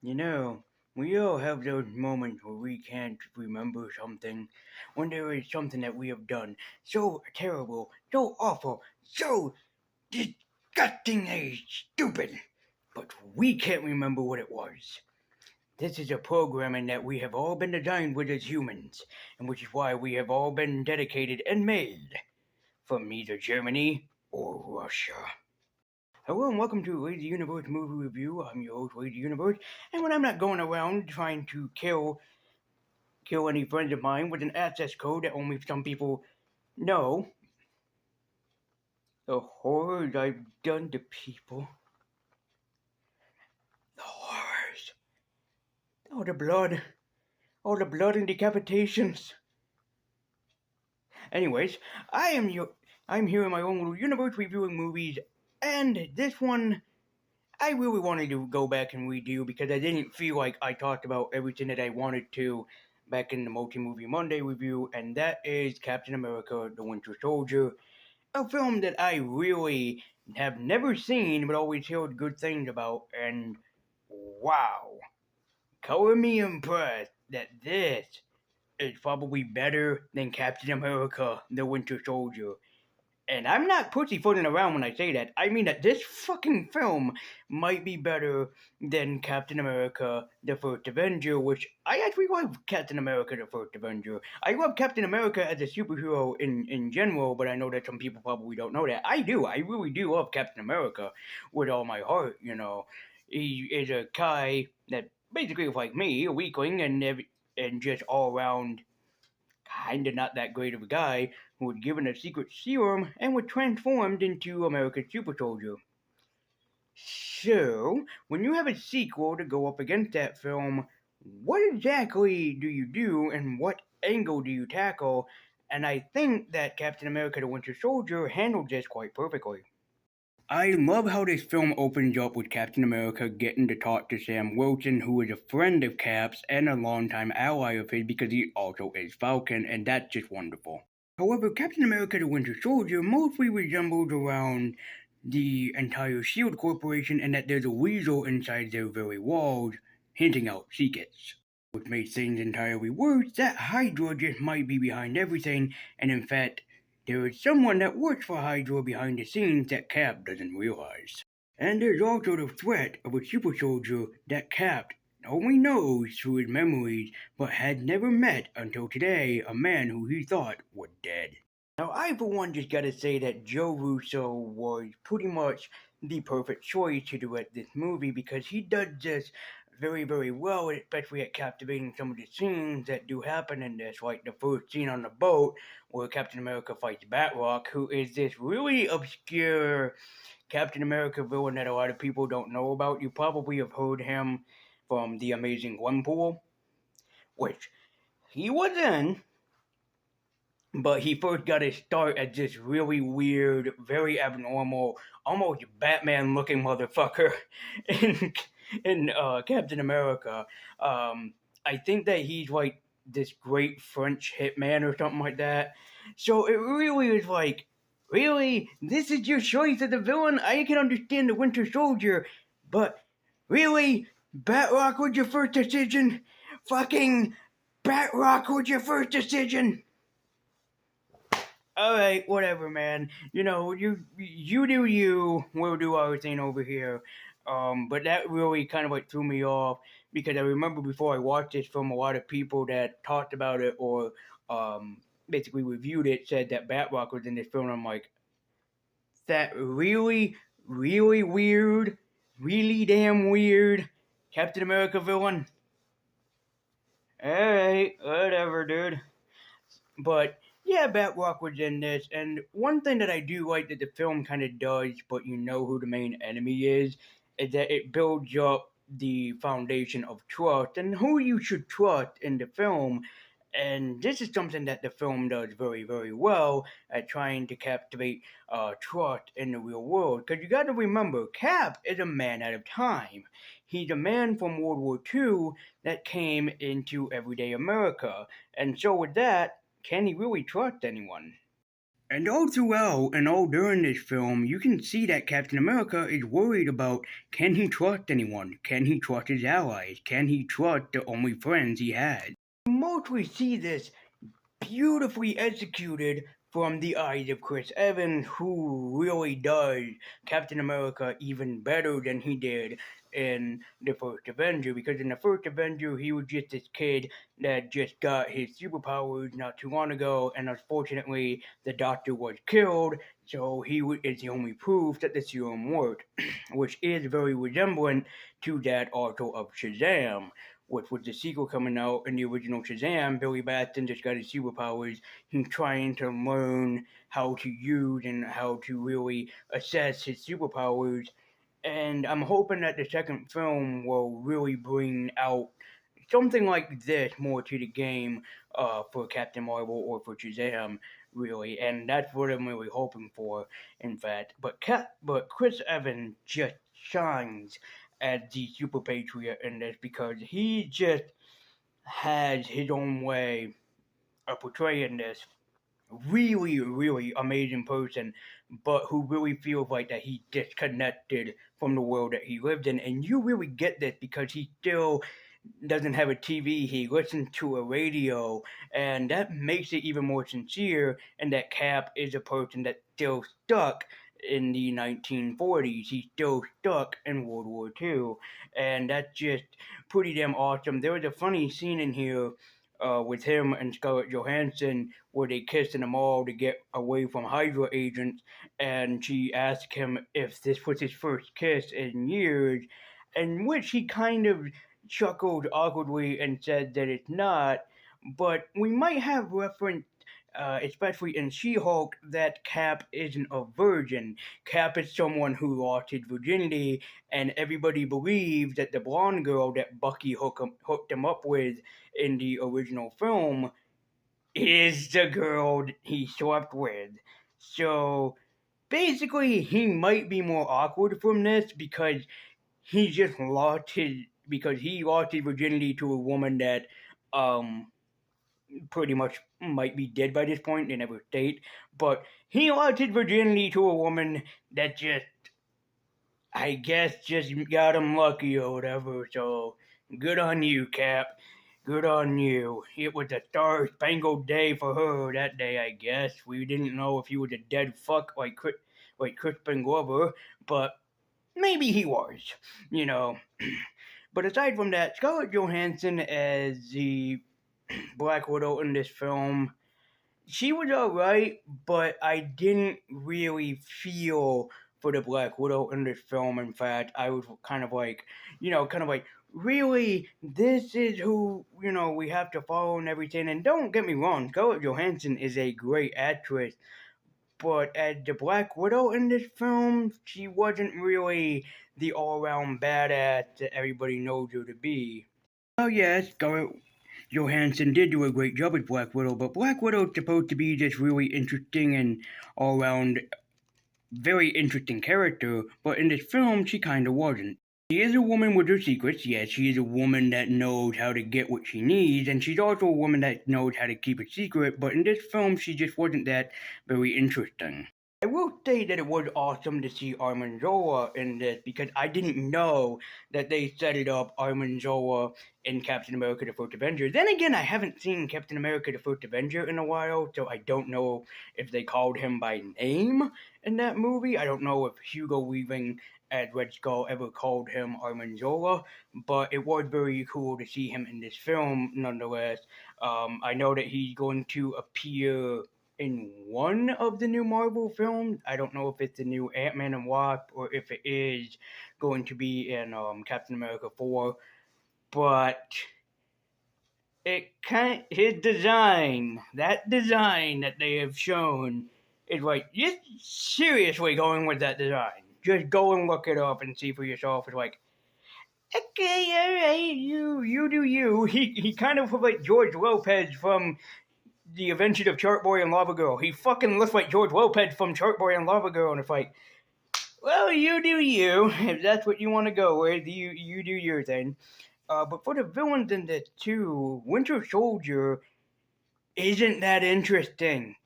You know, we all have those moments where we can't remember something, when there is something that we have done so terrible, so awful, so disgustingly stupid, but we can't remember what it was. This is a programming that we have all been designed with as humans, and which is why we have all been dedicated and made from either Germany or Russia. Hello and welcome to Wade the Universe Movie Review. I'm your host, Wade the Universe, and when I'm not going around trying to kill any friends of mine with an access code that only some people know, the horrors I've done to people, the horrors, all the blood, all the blood and decapitations. Anyways, I'm here in my own little universe reviewing movies, and this one I really wanted to go back and redo because I didn't feel like I talked about everything that I wanted to back in the Multi Movie Monday review, and that is Captain America the Winter Soldier, a film that I really have never seen but always heard good things about, and wow, color me impressed that this is probably better than Captain America the Winter Soldier. And I'm not pussyfooting around when I say that. I mean that this fucking film might be better than Captain America the First Avenger, which I actually love Captain America the First Avenger. I love Captain America as a superhero in general, but I know that some people probably don't know that. I do. I really do love Captain America with all my heart, you know. He is a guy that basically is like me, a weakling, and just all around kinda not that great of a guy who was given a secret serum and was transformed into America's super soldier. So, when you have a sequel to go up against that film, what exactly do you do and what angle do you tackle? And I think that Captain America the Winter Soldier handled this quite perfectly. I love how this film opens up with Captain America getting to talk to Sam Wilson, who is a friend of Cap's and a longtime ally of his because he also is Falcon, and that's just wonderful. However, Captain America the Winter Soldier mostly resembles around the entire SHIELD Corporation and that there's a weasel inside their very walls, hinting out secrets. Which makes things entirely worse, that Hydra just might be behind everything, and in fact, there is someone that works for Hydra behind the scenes that Cap doesn't realize. And there's also the threat of a super soldier that Cap only knows through his memories, but had never met until today, a man who he thought was dead. Now, I for one just gotta say that Joe Russo was pretty much the perfect choice to direct this movie because he does this very, very well, especially at captivating some of the scenes that do happen in this, like the first scene on the boat where Captain America fights Batroc, who is this really obscure Captain America villain that a lot of people don't know about. You probably have heard him from The Amazing Gwenpool, which he was in, but he first got his start as this really weird, very abnormal, almost Batman-looking motherfucker in Captain America. I think that he's like this great French hitman or something like that. So it really is like, really, this is your choice as a villain? I can understand the Winter Soldier, but really, Batroc was your first decision? Fucking Batroc was your first decision? Alright, whatever, man. You know, you do you, we'll do our thing over here. But that really kind of like threw me off because I remember before I watched this film, a lot of people that talked about it or basically reviewed it said that Batroc was in this film. And I'm like, that really, really weird, really damn weird Captain America villain. Alright, whatever, dude. But yeah, Batroc was in this, and one thing that I do like that the film kind of does, but you know who the main enemy is that it builds up the foundation of trust and who you should trust in the film. And this is something that the film does very, very well at trying to captivate trust in the real world. Because you got to remember, Cap is a man out of time. He's a man from World War II that came into everyday America. And so with that, can he really trust anyone? And all throughout and all during this film, you can see that Captain America is worried about, can he trust anyone? Can he trust his allies? Can he trust the only friends he had? Most we see this beautifully executed from the eyes of Chris Evans, who really does Captain America even better than he did in the first Avenger. Because in the first Avenger, he was just this kid that just got his superpowers not too long ago, and unfortunately, the doctor was killed. So is the only proof that the serum worked, which is very resemblant to that also of Shazam, which was the sequel coming out in the original Shazam. Billy Batson just got his superpowers. He's trying to learn how to use and how to really assess his superpowers. And I'm hoping that the second film will really bring out something like this more to the game for Captain Marvel or for Shazam, really. And that's what I'm really hoping for, in fact. But Chris Evans just shines as the super patriot in this because he just has his own way of portraying this really, really amazing person, but who really feels like that he disconnected from the world that he lived in. And you really get this because he still doesn't have a TV, he listens to a radio, and that makes it even more sincere. And that Cap is a person that's still stuck in the 1940s. He's still stuck in World War II, and that's just pretty damn awesome. There was a funny scene in here with him and Scarlett Johansson where they kiss in the mall to get away from Hydra agents, and she asked him if this was his first kiss in years, in which he kind of chuckled awkwardly and said that it's not, but we might have referenced, especially in She-Hulk, that Cap isn't a virgin. Cap is someone who lost his virginity, and everybody believes that the blonde girl that Bucky hooked him up with in the original film is the girl he slept with. So basically, he might be more awkward from this because he just lost his because he lost his virginity to a woman that pretty much might be dead by this point. They never state, but he lost his virginity to a woman that just, I guess, just got him lucky or whatever. So good on you, Cap. Good on you. It was a star-spangled day for her that day, I guess. We didn't know if he was a dead fuck like Crispin Glover, but maybe he was, you know. But aside from that, Scarlett Johansson as the Black Widow in this film, she was alright, but I didn't really feel for the Black Widow in this film. In fact, I was kind of like, really, this is who, we have to follow and everything. And don't get me wrong, Scarlett Johansson is a great actress, but as the Black Widow in this film, she wasn't really the all-around badass that everybody knows her to be. Oh yes, Scarlett Johansson did do a great job as Black Widow, but Black Widow is supposed to be this really interesting and all-around very interesting character, but in this film, she kinda wasn't. She is a woman with her secrets, yes, she is a woman that knows how to get what she needs, and she's also a woman that knows how to keep a secret, but in this film, she just wasn't that very interesting. I will say that it was awesome to see Armin Zola in this because I didn't know that they set it up Armin Zola in Captain America the First Avenger. Then again, I haven't seen Captain America the First Avenger in a while, so I don't know if they called him by name in that movie. I don't know if Hugo Weaving as Red Skull ever called him Armin Zola, but it was very cool to see him in this film nonetheless. I know that he's going to appear in one of the new Marvel films. I don't know if it's the new Ant-Man and Wasp or if it is going to be in Captain America 4, but his design, that design that they have shown is like, just seriously going with that design. Just go and look it up and see for yourself. It's like, okay, alright, you do you. He kind of looks like George Lopez from The Adventures of Shark Boy and Lava Girl. He fucking looks like George Lopez from Shark Boy and Lava Girl, and it's like, well, you do you. If that's what you want to go with, you do your thing. But for the villains in this too, Winter Soldier isn't that interesting.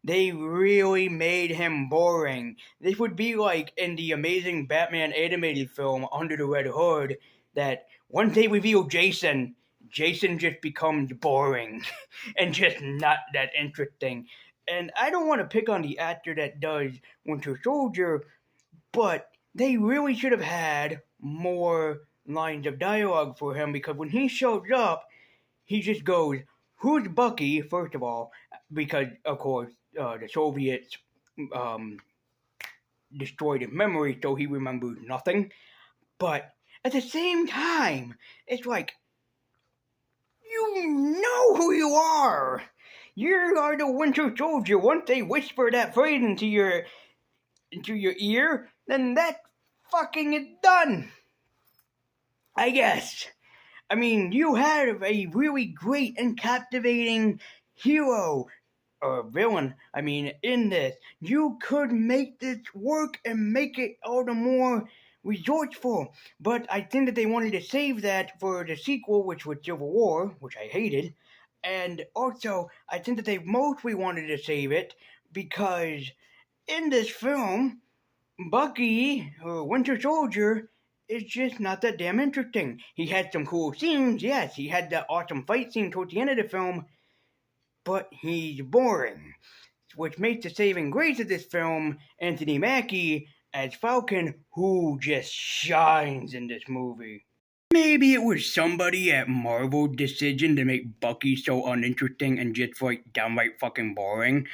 They really made him boring. This would be like in the amazing Batman animated film Under the Red Hood, that once they reveal Jason, Jason just becomes boring and just not that interesting. And I don't want to pick on the actor that does Winter Soldier, but they really should have had more lines of dialogue for him, because when he shows up, he just goes, "Who's Bucky?" First of all, because of course the Soviets um, destroyed his memory, so he remembers nothing. But at the same time, it's like, you know who you are. You are the Winter Soldier. Once they whisper that phrase into your ear, then that fucking is done. I guess. I mean, you had a really great and captivating hero or villain, in this. You could make this work and make it all the more resourceful. But I think that they wanted to save that for the sequel, which was Civil War, which I hated. And also, I think that they mostly wanted to save it because in this film, Bucky, or Winter Soldier, is just not that damn interesting. He had some cool scenes, yes, he had that awesome fight scene towards the end of the film, but he's boring. Which makes the saving grace of this film Anthony Mackie as Falcon, who just shines in this movie. Maybe it was somebody at Marvel's decision to make Bucky so uninteresting and just like downright fucking boring,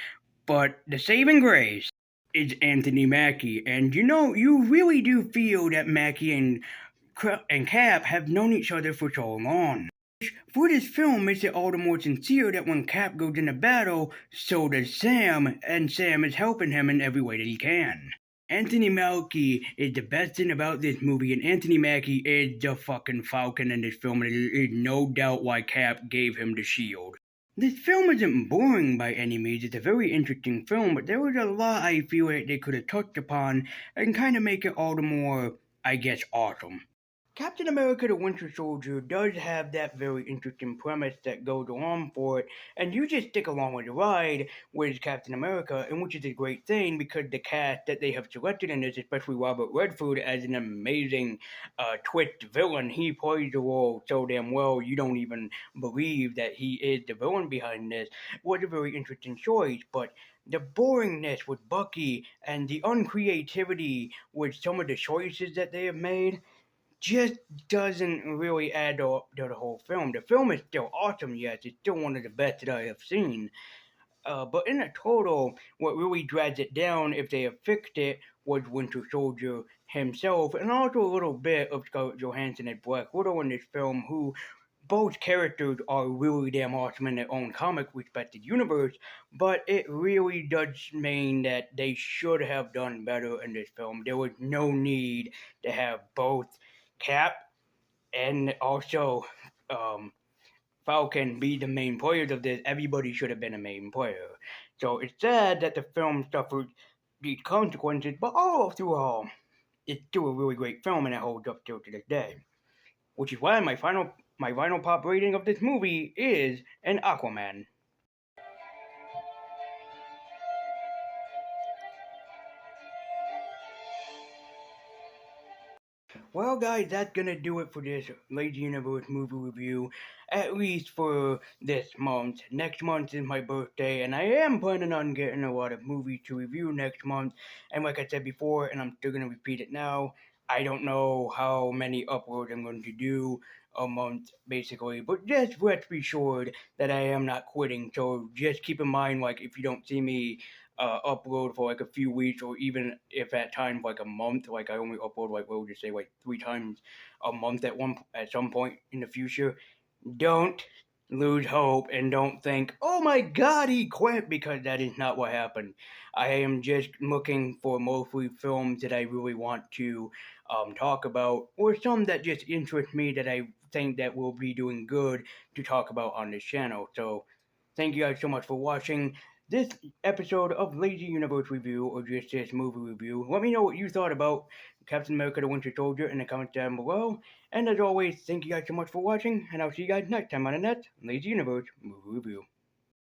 but the saving grace is Anthony Mackie, and you really do feel that Mackie and Cap have known each other for so long. For this film makes it all the more sincere that when Cap goes into battle, so does Sam, and Sam is helping him in every way that he can. Anthony Mackie is the best thing about this movie, and Anthony Mackie is the fucking Falcon in this film, and there is no doubt why Cap gave him the shield. This film isn't boring by any means. It's a very interesting film, but there was a lot I feel that they could have touched upon and kind of make it all the more, I guess, awesome. Captain America the Winter Soldier does have that very interesting premise that goes along for it, and you just stick along with the ride with Captain America, and which is a great thing because the cast that they have selected in this, especially Robert Redford as an amazing twist villain, he plays the role so damn well you don't even believe that he is the villain behind this, was a very interesting choice, but the boringness with Bucky and the uncreativity with some of the choices that they have made just doesn't really add up to the whole film. The film is still awesome, yes, it's still one of the best that I have seen. But in a total, what really drags it down, if they have fixed it, was Winter Soldier himself, and also a little bit of Scarlett Johansson and Black Widow in this film, who both characters are really damn awesome in their own comic respected universe, but it really does mean that they should have done better in this film. There was no need to have both Cap and also Falcon be the main players of this. Everybody should have been a main player. So it's sad that the film suffered these consequences, but all through all, it's still a really great film and it holds up still to this day. Which is why my final pop rating of this movie is an Aquaman. Well, guys, that's gonna do it for this Lazy Universe movie review, at least for this month. Next month is my birthday, and I am planning on getting a lot of movies to review next month. And like I said before, and I'm still gonna repeat it now, I don't know how many uploads I'm going to do a month, basically, but just let's be sure that I am not quitting. So just keep in mind, like, if you don't see me upload for like a few weeks, or even if at times like a month, like I only upload like, we'll just say like 3 times a month at some point in the future, don't lose hope and don't think, oh my god, he quit, because that is not what happened. I am just looking for mostly films that I really want to talk about, or some that just interest me that I think that will be doing good to talk about on this channel. So thank you guys so much for watching this episode of Lazy Universe Review, or just this movie review. Let me know what you thought about Captain America the Winter Soldier in the comments down below. And as always, thank you guys so much for watching, and I'll see you guys next time on the next Lazy Universe Movie Review.